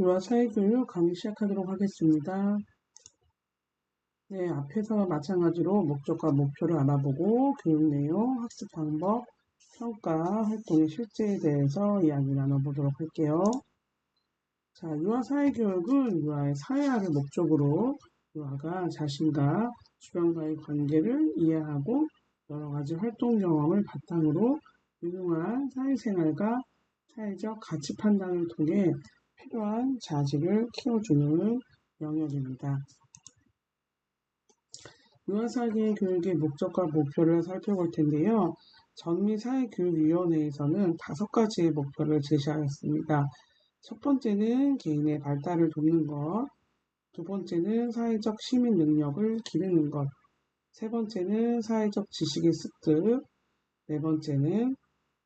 유아 사회교육 강의 시작하도록 하겠습니다. 네, 앞에서 마찬가지로 목적과 목표를 알아보고 교육 내용, 학습 방법, 평가, 활동의 실제에 대해서 이야기 나눠보도록 할게요. 자, 유아 사회교육은 유아의 사회화를 목적으로 유아가 자신과 주변과의 관계를 이해하고 여러 가지 활동 경험을 바탕으로 유능한 사회생활과 사회적 가치 판단을 통해 필요한 자질을 키워주는 영역입니다. 유아사회 교육의 목적과 목표를 살펴볼 텐데요. 전미사회교육위원회에서는 5가지의 목표를 제시하였습니다. 첫 번째는 개인의 발달을 돕는 것, 두 번째는 사회적 시민 능력을 기르는 것, 세 번째는 사회적 지식의 습득, 네 번째는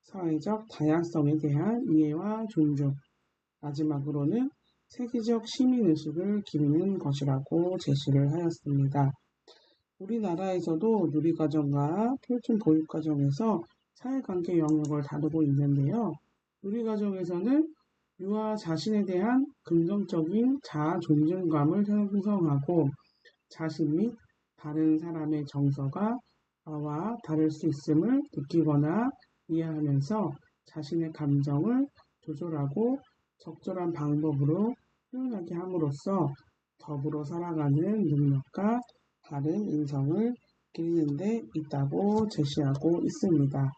사회적 다양성에 대한 이해와 존중, 마지막으로는 세계적 시민의식을 기르는 것이라고 제시를 하였습니다. 우리나라에서도 누리과정과 표준보육과정에서 사회관계 영역을 다루고 있는데요. 누리과정에서는 유아 자신에 대한 긍정적인 자아 존중감을 형성하고 자신 및 다른 사람의 정서가 나와 다를 수 있음을 느끼거나 이해하면서 자신의 감정을 조절하고 적절한 방법으로 표현하게 함으로써 더불어 살아가는 능력과 다른 인성을 기르는 데 있다고 제시하고 있습니다.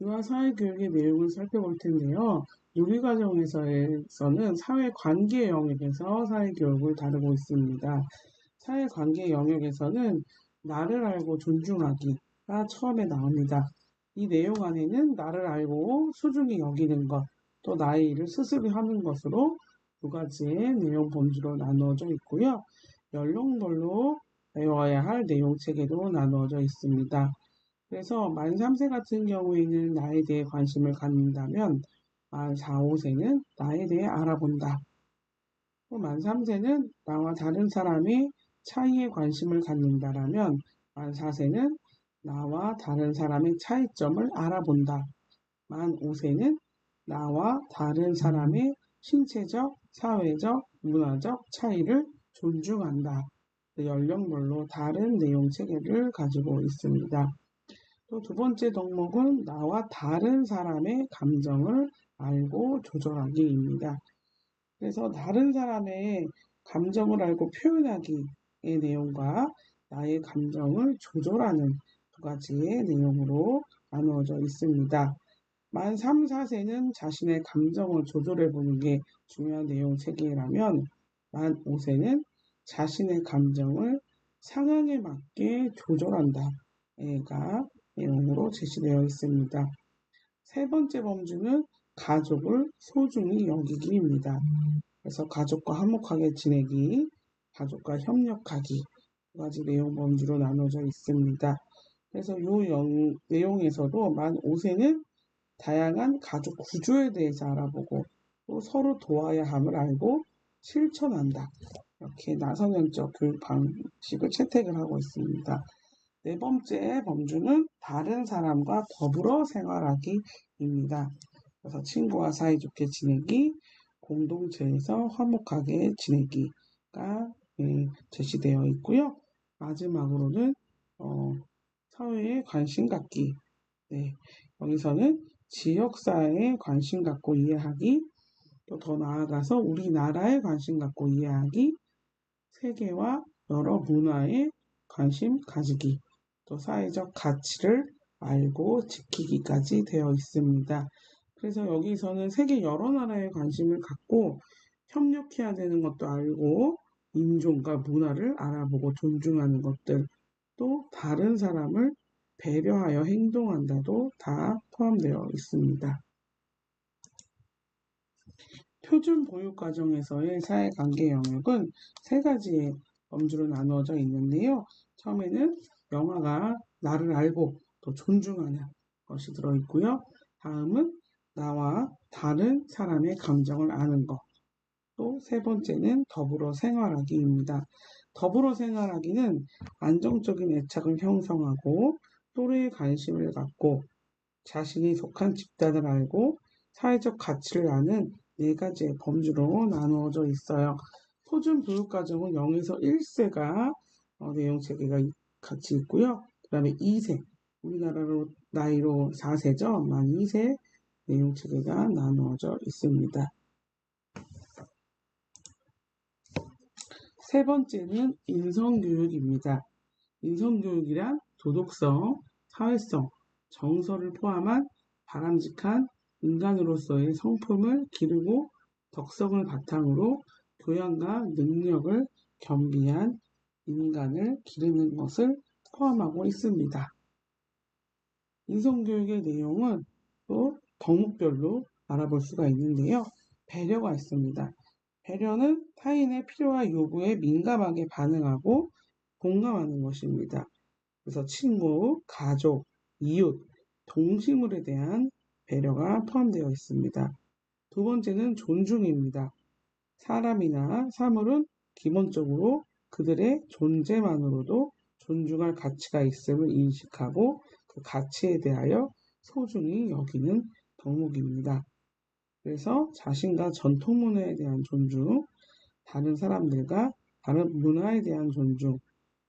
유아 사회교육의 내용을 살펴볼 텐데요. 누리과정에서는 사회관계 영역에서 사회교육을 다루고 있습니다. 사회관계 영역에서는 나를 알고 존중하기가 처음에 나옵니다. 이 내용 안에는 나를 알고 소중히 여기는 것, 또 나의 일을 스스로 하는 것으로 두 가지의 내용 범주로 나누어져 있고요. 연령별로 배워야 할 내용 체계도 나누어져 있습니다. 그래서 만 3세 같은 경우에는 나에 대해 관심을 갖는다면 만 4, 5세는 나에 대해 알아본다. 또 만 3세는 나와 다른 사람의 차이에 관심을 갖는다라면 만 4세는 나와 다른 사람의 차이점을 알아본다. 만 5세는 나와 다른 사람의 신체적, 사회적, 문화적 차이를 존중한다. 연령별로 다른 내용 체계를 가지고 있습니다. 또 두 번째 덕목은 나와 다른 사람의 감정을 알고 조절하기입니다. 그래서 다른 사람의 감정을 알고 표현하기의 내용과 나의 감정을 조절하는 두 가지의 내용으로 나누어져 있습니다. 만 3, 4세는 자신의 감정을 조절해보는 게 중요한 내용 체계라면 만 5세는 자신의 감정을 상황에 맞게 조절한다가 내용으로 제시되어 있습니다. 세 번째 범주는 가족을 소중히 여기기입니다. 그래서 가족과 화목하게 지내기, 가족과 협력하기 두 가지 내용 범주로 나눠져 있습니다. 그래서 이 내용에서도 만 5세는 다양한 가족 구조에 대해서 알아보고 또 서로 도와야 함을 알고 실천한다. 이렇게 나성형적 교육 방식을 채택을 하고 있습니다. 네 번째 범주는 다른 사람과 더불어 생활하기입니다. 그래서 친구와 사이좋게 지내기, 공동체에서 화목하게 지내기가 제시되어 있고요. 마지막으로는 사회에 관심 갖기. 네, 여기서는 지역사회에 관심 갖고 이해하기, 또 더 나아가서 우리나라에 관심 갖고 이해하기, 세계와 여러 문화에 관심 가지기, 또 사회적 가치를 알고 지키기까지 되어 있습니다. 그래서 여기서는 세계 여러 나라에 관심을 갖고 협력해야 되는 것도 알고 인종과 문화를 알아보고 존중하는 것들, 또 다른 사람을 배려하여 행동한다도 다 포함되어 있습니다. 표준 보육 과정에서의 사회관계 영역은 세 가지의 범주로 나누어져 있는데요. 처음에는 영아가 나를 알고 또 존중하는 것이 들어있고요. 다음은 나와 다른 사람의 감정을 아는 것. 또 세 번째는 더불어 생활하기입니다. 더불어 생활하기는 안정적인 애착을 형성하고 또래에 관심을 갖고 자신이 속한 집단을 알고 사회적 가치를 아는 네 가지의 범주로 나누어져 있어요. 초중교육과정은 0에서 1세가 내용 체계가 같이 있고요. 그 다음에 2세, 우리나라로 나이로 4세죠. 만 2세 내용 체계가 나누어져 있습니다. 세 번째는 인성교육입니다. 인성교육이란 도덕성, 사회성, 정서를 포함한 바람직한 인간으로서의 성품을 기르고 덕성을 바탕으로 교양과 능력을 겸비한 인간을 기르는 것을 포함하고 있습니다. 인성교육의 내용은 또 덕목별로 알아볼 수가 있는데요. 배려가 있습니다. 배려는 타인의 필요와 요구에 민감하게 반응하고 공감하는 것입니다. 그래서 친구, 가족, 이웃, 동식물에 대한 배려가 포함되어 있습니다. 두 번째는 존중입니다. 사람이나 사물은 기본적으로 그들의 존재만으로도 존중할 가치가 있음을 인식하고 그 가치에 대하여 소중히 여기는 덕목입니다. 그래서 자신과 전통 문화에 대한 존중, 다른 사람들과 다른 문화에 대한 존중,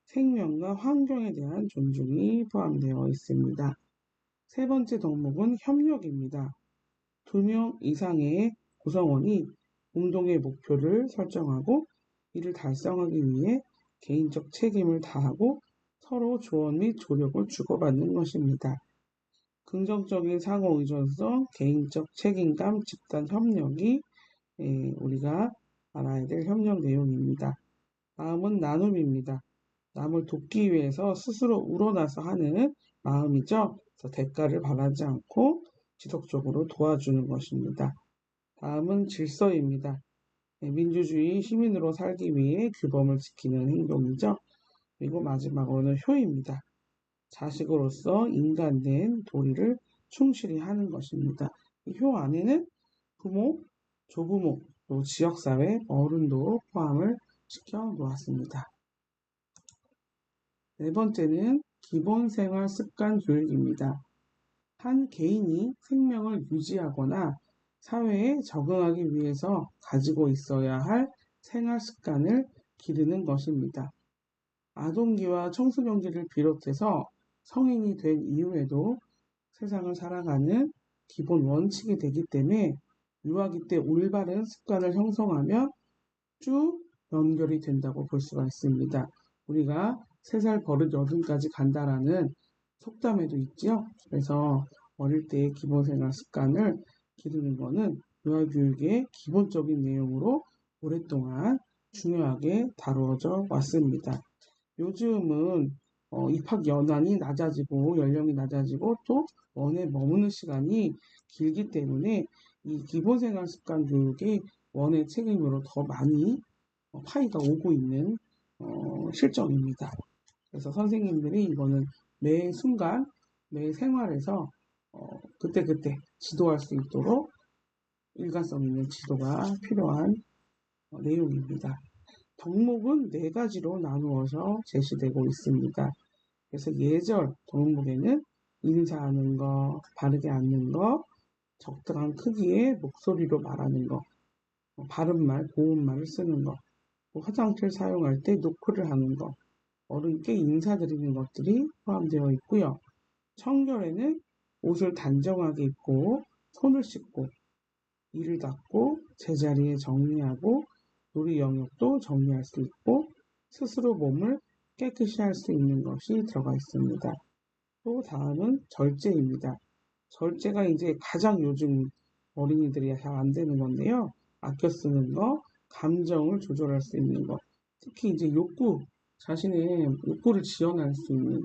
생명과 환경에 대한 존중이 포함되어 있습니다. 세 번째 덕목은 협력입니다. 2명 이상의 구성원이 공동의 목표를 설정하고 이를 달성하기 위해 개인적 책임을 다하고 서로 조언 및 조력을 주고받는 것입니다. 긍정적인 상호 의존성, 개인적 책임감, 집단 협력이 우리가 알아야 될 협력 내용입니다. 다음은 나눔입니다. 남을 돕기 위해서 스스로 우러나서 하는 마음이죠. 그래서 대가를 바라지 않고 지속적으로 도와주는 것입니다. 다음은 질서입니다. 민주주의 시민으로 살기 위해 규범을 지키는 행동이죠. 그리고 마지막으로는 효입니다. 자식으로서 인간된 도리를 충실히 하는 것입니다. 이 효 안에는 부모, 조부모, 또 지역사회, 어른도 포함을 시켜 놓았습니다. 네 번째는 기본생활 습관 교육입니다. 한 개인이 생명을 유지하거나 사회에 적응하기 위해서 가지고 있어야 할 생활 습관을 기르는 것입니다. 아동기와 청소년기를 비롯해서 성인이 된 이후에도 세상을 살아가는 기본 원칙이 되기 때문에 유아기 때 올바른 습관을 형성하면 쭉 연결이 된다고 볼 수가 있습니다. 우리가 3살 버릇 여든까지 간다라는 속담에도 있죠. 그래서 어릴 때의 기본생활 습관을 기르는 것은 유아교육의 기본적인 내용으로 오랫동안 중요하게 다루어져 왔습니다. 요즘은 입학 연한이 낮아지고 연령이 낮아지고 또 원에 머무는 시간이 길기 때문에 이 기본생활 습관 교육이 원의 책임으로 더 많이 파이가 오고 있는 실정입니다. 그래서 선생님들이 이거는 매 순간, 매 생활에서 그때그때 지도할 수 있도록 일관성 있는 지도가 필요한 내용입니다. 덕목은 4가지로 나누어서 제시되고 있습니다. 그래서 예절 덕목에는 인사하는 거, 바르게 앉는 거, 적당한 크기의 목소리로 말하는 거, 바른말, 고운말을 쓰는 거, 화장실 사용할 때 노크를 하는 거, 어른께 인사드리는 것들이 포함되어 있고요. 청결에는 옷을 단정하게 입고 손을 씻고 이를 닦고 제자리에 정리하고 놀이 영역도 정리할 수 있고 스스로 몸을 깨끗이 할 수 있는 것이 들어가 있습니다. 또 다음은 절제입니다. 절제가 이제 가장 요즘 어린이들이 잘 안 되는 건데요. 아껴 쓰는 거, 감정을 조절할 수 있는 거, 특히 이제 자신의 욕구를 지어낼 수 있는,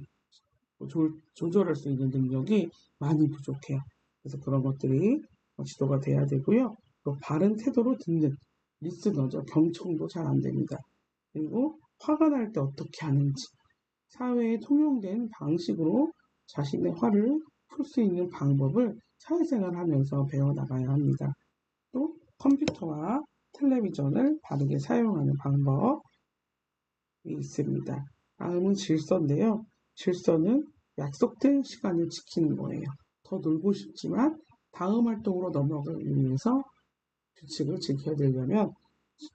조절할 수 있는 능력이 많이 부족해요. 그래서 그런 것들이 지도가 돼야 되고요. 또 바른 태도로 듣는 리스너죠. 경청도 잘 안 됩니다. 그리고 화가 날 때 어떻게 하는지, 사회에 통용된 방식으로 자신의 화를 풀 수 있는 방법을 사회생활 하면서 배워나가야 합니다. 또 컴퓨터와 텔레비전을 바르게 사용하는 방법이 있습니다. 다음은 질서인데요. 질서는 약속된 시간을 지키는 거예요. 더 놀고 싶지만 다음 활동으로 넘어가기 위해서 규칙을 지켜야 되려면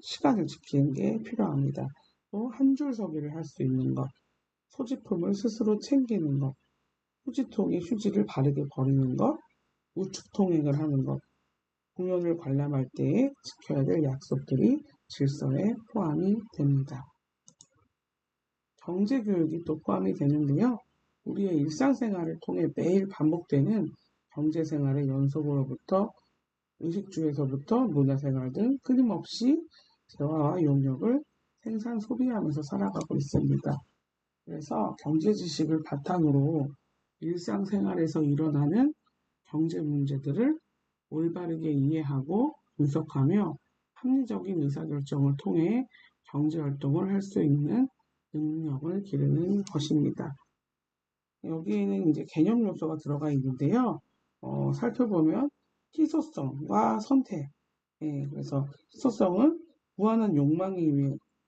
시간을 지키는 게 필요합니다. 또 한 줄 서기를 할 수 있는 것, 소지품을 스스로 챙기는 것, 휴지통에 휴지를 바르게 버리는 것, 우측 통행을 하는 것, 공연을 관람할 때에 지켜야 될 약속들이 질서에 포함이 됩니다. 경제교육이 또 포함이 되는데요. 우리의 일상생활을 통해 매일 반복되는 경제생활의 연속으로부터 의식주에서부터 문화생활 등 끊임없이 재화와 용역을 생산 소비하면서 살아가고 있습니다. 그래서 경제 지식을 바탕으로 일상생활에서 일어나는 경제 문제들을 올바르게 이해하고 분석하며 합리적인 의사결정을 통해 경제활동을 할 수 있는 능력을 기르는 것입니다. 여기에는 이제 개념 요소가 들어가 있는데요. 살펴보면 희소성과 선택. 그래서 희소성은 무한한 욕망에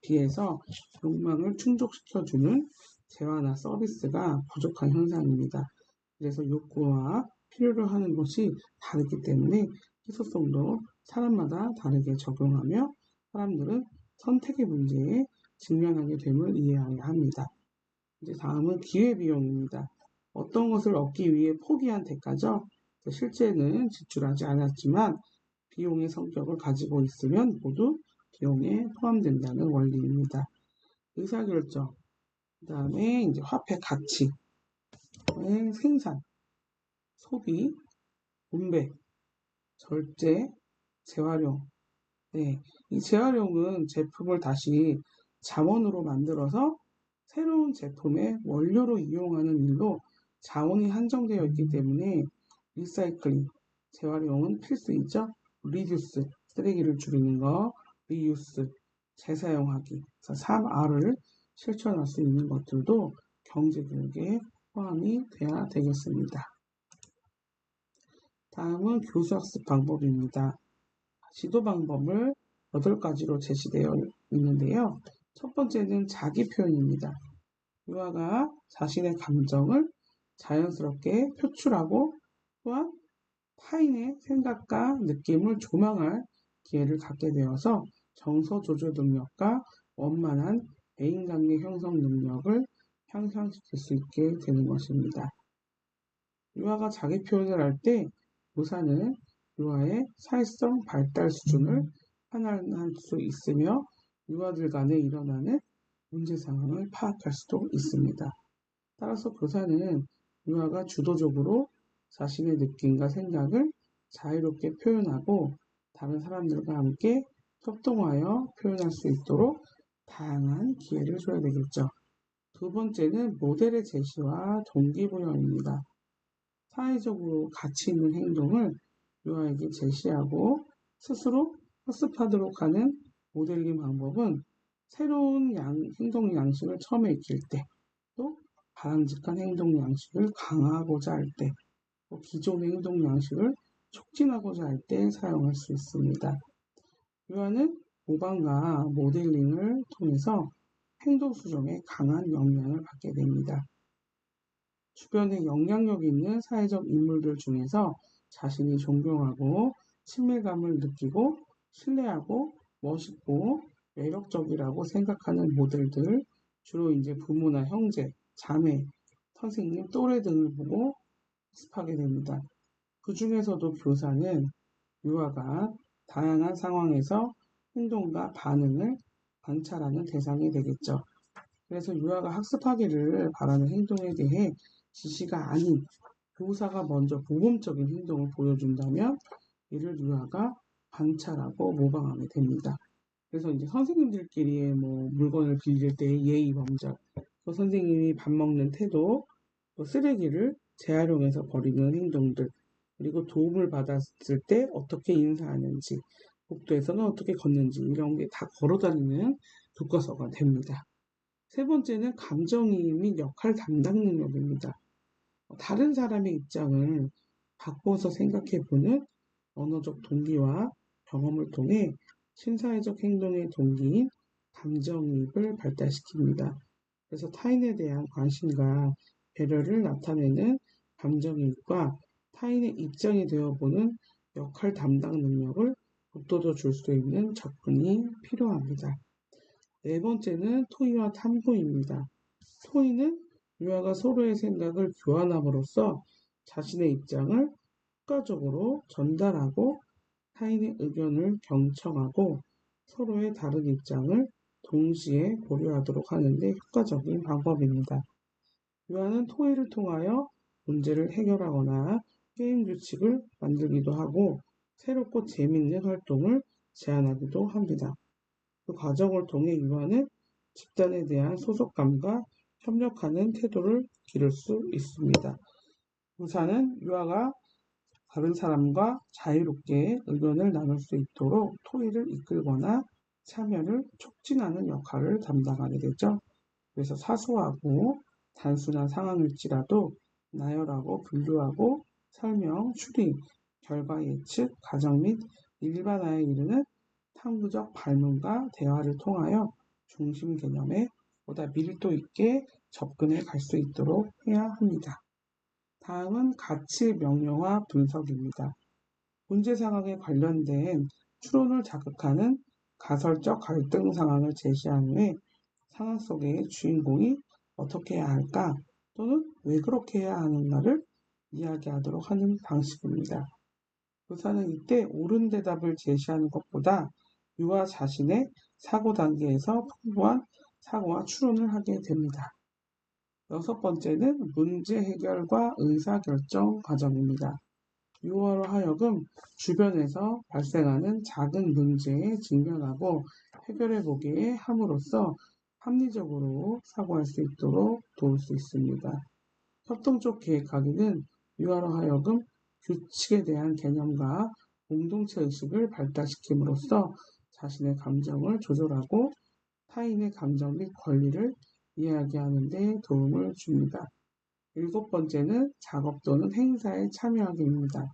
비해서 욕망을 충족시켜주는 재화나 서비스가 부족한 현상입니다. 그래서 욕구와 필요로 하는 것이 다르기 때문에 희소성도 사람마다 다르게 적용하며 사람들은 선택의 문제에 직면하게 됨을 이해해야 합니다. 이제 다음은 기회비용입니다. 어떤 것을 얻기 위해 포기한 대가죠. 실제는 지출하지 않았지만 비용의 성격을 가지고 있으면 모두 비용에 포함된다는 원리입니다. 의사결정, 그 다음에 이제 화폐 가치, 생산, 소비, 분배, 절제, 재활용. 이 재활용은 제품을 다시 자원으로 만들어서 새로운 제품의 원료로 이용하는 일로 자원이 한정되어 있기 때문에 리사이클링, 재활용은 필수이죠. 리듀스, 쓰레기를 줄이는 거, 리유스, 재사용하기, 3R을 실천할 수 있는 것들도 경제교육에 포함이 돼야 되겠습니다. 다음은 교수학습 방법입니다. 지도 방법을 8가지로 제시되어 있는데요. 첫 번째는 자기 표현입니다. 유아가 자신의 감정을 자연스럽게 표출하고 또한 타인의 생각과 느낌을 조망할 기회를 갖게 되어서 정서 조절 능력과 원만한 대인관계 형성 능력을 향상시킬 수 있게 되는 것입니다. 유아가 자기 표현을 할 때 교사는 유아의 사회성 발달 수준을 판단할 수 있으며 유아들 간에 일어나는 문제 상황을 파악할 수도 있습니다. 따라서 교사는 유아가 주도적으로 자신의 느낌과 생각을 자유롭게 표현하고 다른 사람들과 함께 협동하여 표현할 수 있도록 다양한 기회를 줘야 되겠죠. 두 번째는 모델의 제시와 동기부여입니다. 사회적으로 가치 있는 행동을 유아에게 제시하고 스스로 학습하도록 하는 모델링 방법은 새로운 행동 양식을 처음에 익힐 때, 또 바람직한 행동 양식을 강화하고자 할 때, 또 기존의 행동 양식을 촉진하고자 할 때 사용할 수 있습니다. 유아는 모방과 모델링을 통해서 행동 수정에 강한 영향을 받게 됩니다. 주변에 영향력 있는 사회적 인물들 중에서 자신이 존경하고 친밀감을 느끼고 신뢰하고 멋있고 매력적이라고 생각하는 모델들, 주로 이제 부모나 형제, 자매, 선생님, 또래 등을 보고 학습하게 됩니다. 그 중에서도 교사는 유아가 다양한 상황에서 행동과 반응을 관찰하는 대상이 되겠죠. 그래서 유아가 학습하기를 바라는 행동에 대해 지시가 아닌 교사가 먼저 모범적인 행동을 보여준다면 이를 유아가 관찰하고 모방하게 됩니다. 그래서 이제 선생님들끼리의 물건을 빌릴 때 예의 범절, 또 선생님이 밥 먹는 태도, 또 쓰레기를 재활용해서 버리는 행동들, 그리고 도움을 받았을 때 어떻게 인사하는지, 복도에서는 어떻게 걷는지 이런 게 다 걸어다니는 교과서가 됩니다. 세 번째는 감정이입 및 역할 담당 능력입니다. 다른 사람의 입장을 바꿔서 생각해보는 언어적 동기와 경험을 통해 신사회적 행동의 동기인 감정이입을 발달시킵니다. 그래서 타인에 대한 관심과 배려를 나타내는 감정이입과 타인의 입장이 되어보는 역할 담당 능력을 북돋워 줄 수 있는 접근이 필요합니다. 네 번째는 토의와 탐구입니다. 토의는 유아가 서로의 생각을 교환함으로써 자신의 입장을 효과적으로 전달하고 타인의 의견을 경청하고 서로의 다른 입장을 동시에 고려하도록 하는 데 효과적인 방법입니다. 유아는 토의를 통하여 문제를 해결하거나 게임 규칙을 만들기도 하고 새롭고 재미있는 활동을 제안하기도 합니다. 그 과정을 통해 유아는 집단에 대한 소속감과 협력하는 태도를 기를 수 있습니다. 교사는 유아가 다른 사람과 자유롭게 의견을 나눌 수 있도록 토의를 이끌거나 참여를 촉진하는 역할을 담당하게 되죠. 그래서 사소하고 단순한 상황일지라도 나열하고 분류하고 설명, 추리, 결과 예측, 가정 및 일반화에 이르는 탐구적 발문과 대화를 통하여 중심 개념에 보다 밀도 있게 접근해 갈 수 있도록 해야 합니다. 다음은 가치 명료화 분석입니다. 문제 상황에 관련된 추론을 자극하는 가설적 갈등 상황을 제시한 후에 상황 속의 주인공이 어떻게 해야 할까 또는 왜 그렇게 해야 하는가를 이야기하도록 하는 방식입니다. 교사는 이때 옳은 대답을 제시하는 것보다 유아 자신의 사고 단계에서 풍부한 사고와 추론을 하게 됩니다. 여섯 번째는 문제 해결과 의사결정 과정입니다. 유아로 하여금 주변에서 발생하는 작은 문제에 직면하고 해결해 보게 함으로써 합리적으로 사고할 수 있도록 도울 수 있습니다. 협동적 계획하기는 유아로 하여금 규칙에 대한 개념과 공동체 의식을 발달시킴으로써 자신의 감정을 조절하고 타인의 감정 및 권리를 이야기하는 데 도움을 줍니다. 일곱 번째는 작업 또는 행사에 참여하기입니다.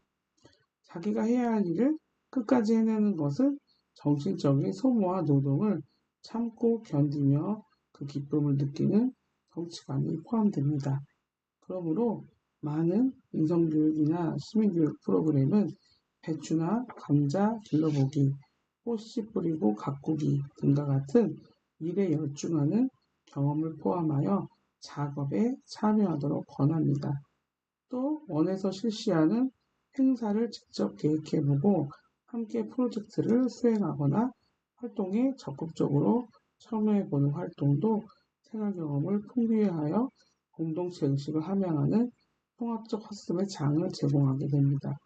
자기가 해야 할 일을 끝까지 해내는 것은 정신적인 소모와 노동을 참고 견디며 그 기쁨을 느끼는 성취감이 포함됩니다. 그러므로 많은 인성교육이나 시민교육 프로그램은 배추나 감자 길러보기, 꽃씨 뿌리고 가꾸기 등과 같은 일에 열중하는 경험을 포함하여 작업에 참여하도록 권합니다. 또 원에서 실시하는 행사를 직접 계획해보고 함께 프로젝트를 수행하거나 활동에 적극적으로 참여해보는 활동도 생활 경험을 풍부히 하여 공동체 의식을 함양하는 통합적 학습의 장을 제공하게 됩니다.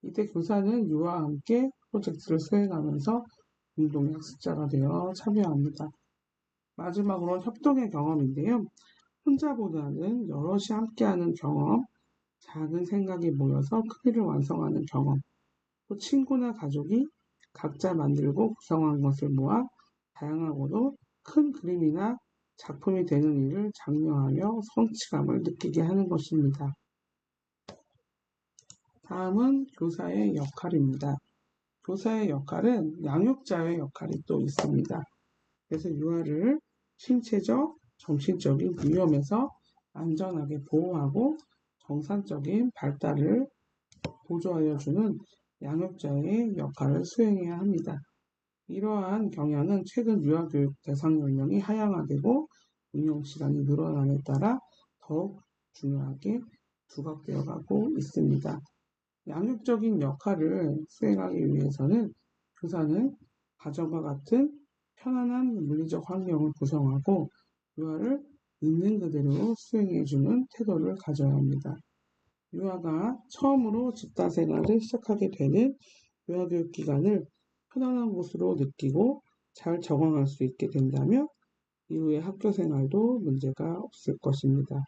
이때 교사는 유아와 함께 프로젝트를 수행하면서 공동의 학습자가 되어 참여합니다. 마지막으로 협동의 경험인데요. 혼자보다는 여럿이 함께하는 경험, 작은 생각이 모여서 크기를 완성하는 경험, 또 친구나 가족이 각자 만들고 구성한 것을 모아 다양하고도 큰 그림이나 작품이 되는 일을 장려하며 성취감을 느끼게 하는 것입니다. 다음은 교사의 역할입니다. 교사의 역할은 양육자의 역할이 또 있습니다. 그래서 유아를 신체적, 정신적인 위험에서 안전하게 보호하고 정상적인 발달을 보조하여 주는 양육자의 역할을 수행해야 합니다. 이러한 경향은 최근 유아교육 대상 연령이 하향화되고 운영 시간이 늘어남에 따라 더욱 중요하게 부각되어 가고 있습니다. 양육적인 역할을 수행하기 위해서는 교사는 가정과 같은 편안한 물리적 환경을 구성하고 유아를 있는 그대로 수행해주는 태도를 가져야 합니다. 유아가 처음으로 집단 생활을 시작하게 되는 유아교육 기간을 편안한 곳으로 느끼고 잘 적응할 수 있게 된다면 이후의 학교 생활도 문제가 없을 것입니다.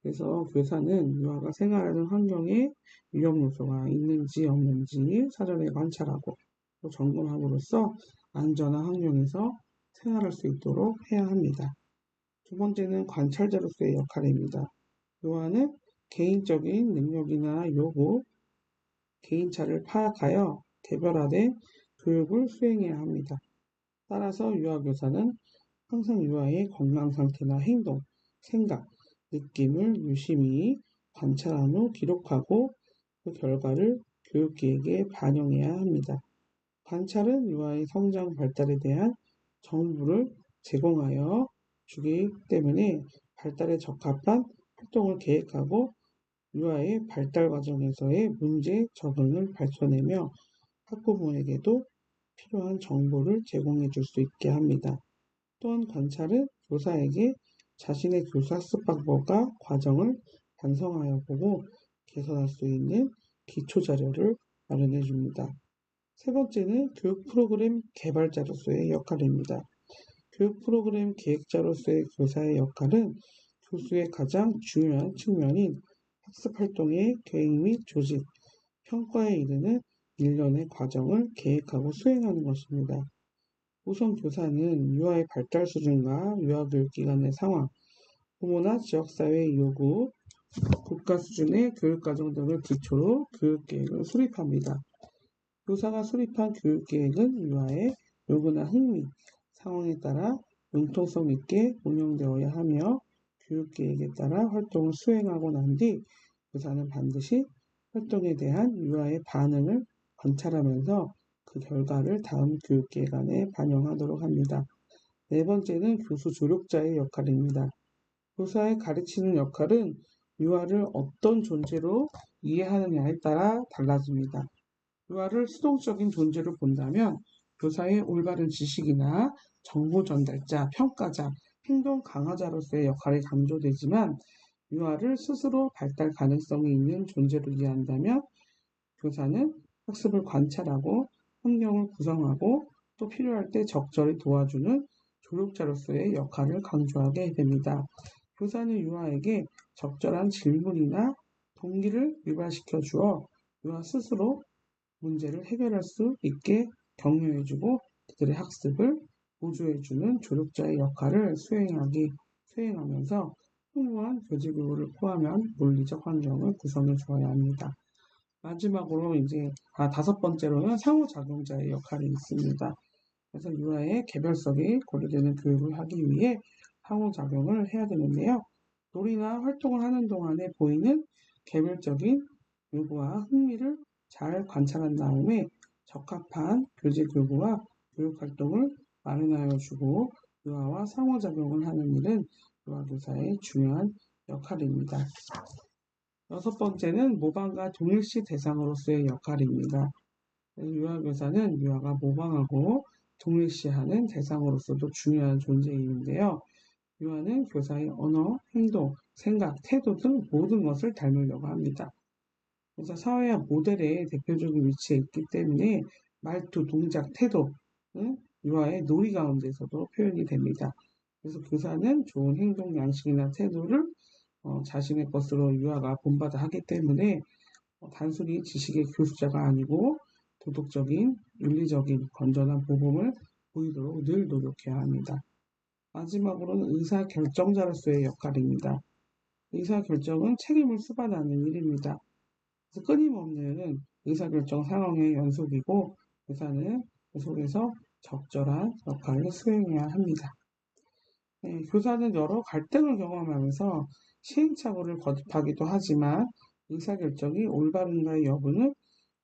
그래서 교사는 유아가 생활하는 환경에 위험 요소가 있는지 없는지 사전에 관찰하고 또 점검함으로써 안전한 환경에서 생활할 수 있도록 해야 합니다. 두 번째는 관찰자로서의 역할입니다. 유아는 개인적인 능력이나 요구, 개인차를 파악하여 개별화된 교육을 수행해야 합니다. 따라서 유아교사는 항상 유아의 건강 상태나 행동, 생각, 느낌을 유심히 관찰한 후 기록하고 그 결과를 교육계획에 반영해야 합니다. 관찰은 유아의 성장 발달에 대한 정보를 제공하여 주기 때문에 발달에 적합한 활동을 계획하고 유아의 발달 과정에서의 문제 적응을 밝혀내며 학부모에게도 필요한 정보를 제공해 줄 수 있게 합니다. 또한 관찰은 교사에게 자신의 교사 학습 방법과 과정을 반성하여 보고 개선할 수 있는 기초 자료를 마련해 줍니다. 세 번째는 교육 프로그램 개발자로서의 역할입니다. 교육 프로그램 기획자로서의 교사의 역할은 교수의 가장 중요한 측면인 학습 활동의 계획 및 조직, 평가에 이르는 일련의 과정을 계획하고 수행하는 것입니다. 우선 교사는 유아의 발달 수준과 유아교육기관의 상황, 부모나 지역사회의 요구, 국가 수준의 교육과정 등을 기초로 교육계획을 수립합니다. 교사가 수립한 교육계획은 유아의 요구나 흥미, 상황에 따라 융통성 있게 운영되어야 하며 교육계획에 따라 활동을 수행하고 난 뒤 교사는 반드시 활동에 대한 유아의 반응을 관찰하면서 그 결과를 다음 교육계획 안에 반영하도록 합니다. 네 번째는 교수 조력자의 역할입니다. 교사의 가르치는 역할은 유아를 어떤 존재로 이해하느냐에 따라 달라집니다. 유아를 수동적인 존재로 본다면 교사의 올바른 지식이나 정보 전달자, 평가자, 행동 강화자로서의 역할이 강조되지만 유아를 스스로 발달 가능성이 있는 존재로 이해한다면 교사는 학습을 관찰하고 환경을 구성하고 또 필요할 때 적절히 도와주는 조력자로서의 역할을 강조하게 됩니다. 교사는 유아에게 적절한 질문이나 동기를 유발시켜 주어 유아 스스로 문제를 해결할 수 있게 격려해주고 그들의 학습을 보조해주는 조력자의 역할을 수행하면서 풍부한 교직구를 포함한 논리적 환경을 구성해 주어야 합니다. 마지막으로 다섯 번째로는 상호작용자의 역할이 있습니다. 그래서 유아의 개별성이 고려되는 교육을 하기 위해 상호작용을 해야 되는데요. 놀이나 활동을 하는 동안에 보이는 개별적인 요구와 흥미를 잘 관찰한 다음에 적합한 교직 교구와 교육활동을 마련하여 주고 유아와 상호작용을 하는 일은 유아교사의 중요한 역할입니다. 여섯 번째는 모방과 동일시 대상으로서의 역할입니다. 유아교사는 유아가 모방하고 동일시하는 대상으로서도 중요한 존재인데요. 유아는 교사의 언어, 행동, 생각, 태도 등 모든 것을 닮으려고 합니다. 그래서 사회와 모델의 대표적인 위치에 있기 때문에 말투, 동작, 태도는 유아의 놀이 가운데서도 표현이 됩니다. 그래서 교사는 좋은 행동 양식이나 태도를 자신의 것으로 유아가 본받아 하기 때문에 단순히 지식의 교수자가 아니고 도덕적인, 윤리적인, 건전한 모범을 보이도록 늘 노력해야 합니다. 마지막으로는 의사결정자로서의 역할입니다. 의사결정은 책임을 수반하는 일입니다. 그래서 끊임없는 의사결정 상황의 연속이고 교사는 그 속에서 적절한 역할을 수행해야 합니다. 교사는 여러 갈등을 경험하면서 시행착오를 거듭하기도 하지만 의사결정이 올바른가의 여부는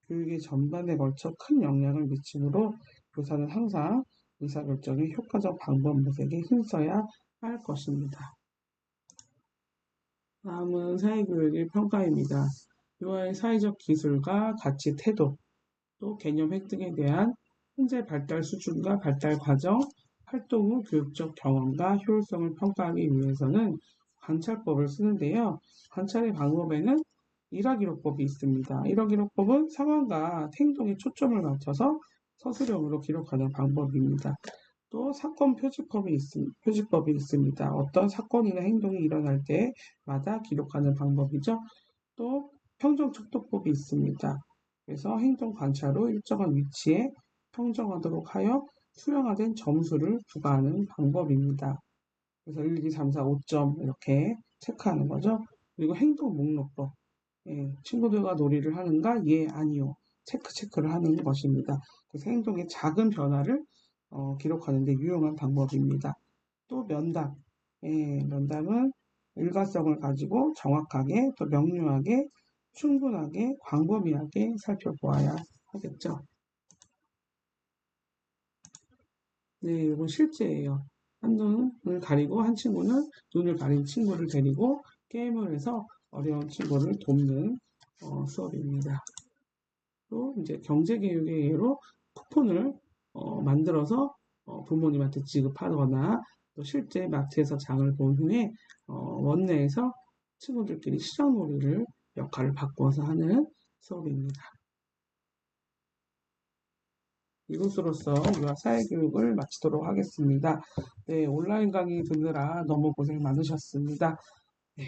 교육의 전반에 걸쳐 큰 영향을 미치므로 교사는 항상 의사결정의 효과적 방법 모색에 힘써야 할 것입니다. 다음은 사회교육의 평가입니다. 유아의 사회적 기술과 가치 태도, 또 개념 획득에 대한 현재 발달 수준과 발달 과정, 활동 후 교육적 경험과 효율성을 평가하기 위해서는 관찰법을 쓰는데요. 관찰의 방법에는 일화기록법이 있습니다. 일화기록법은 상황과 행동에 초점을 맞춰서 서술형으로 기록하는 방법입니다. 또 사건 표지법이 있습니다. 어떤 사건이나 행동이 일어날 때마다 기록하는 방법이죠. 또 평정척도법이 있습니다. 그래서 행동 관찰 후 일정한 위치에 평정하도록 하여 수령화된 점수를 부과하는 방법입니다. 그래서 1, 2, 3, 4, 5점 이렇게 체크하는 거죠. 그리고 행동 목록법. 친구들과 놀이를 하는가? 예, 아니요. 체크를 하는 것입니다. 그래서 행동의 작은 변화를 기록하는 데 유용한 방법입니다. 또 면담. 면담은 일관성을 가지고 정확하게 또 명료하게 충분하게 광범위하게 살펴보아야 하겠죠. 네, 이건 실제예요. 한 눈을 가리고 한 친구는 눈을 가린 친구를 데리고 게임을 해서 어려운 친구를 돕는 수업입니다. 또 이제 경제교육의 예로 쿠폰을 만들어서 부모님한테 지급하거나 또 실제 마트에서 장을 본 후에 원내에서 친구들끼리 시장놀이를 역할을 바꿔서 하는 수업입니다. 이것으로써 유아 사회교육을 마치도록 하겠습니다. 네, 온라인 강의 듣느라 너무 고생 많으셨습니다. 네.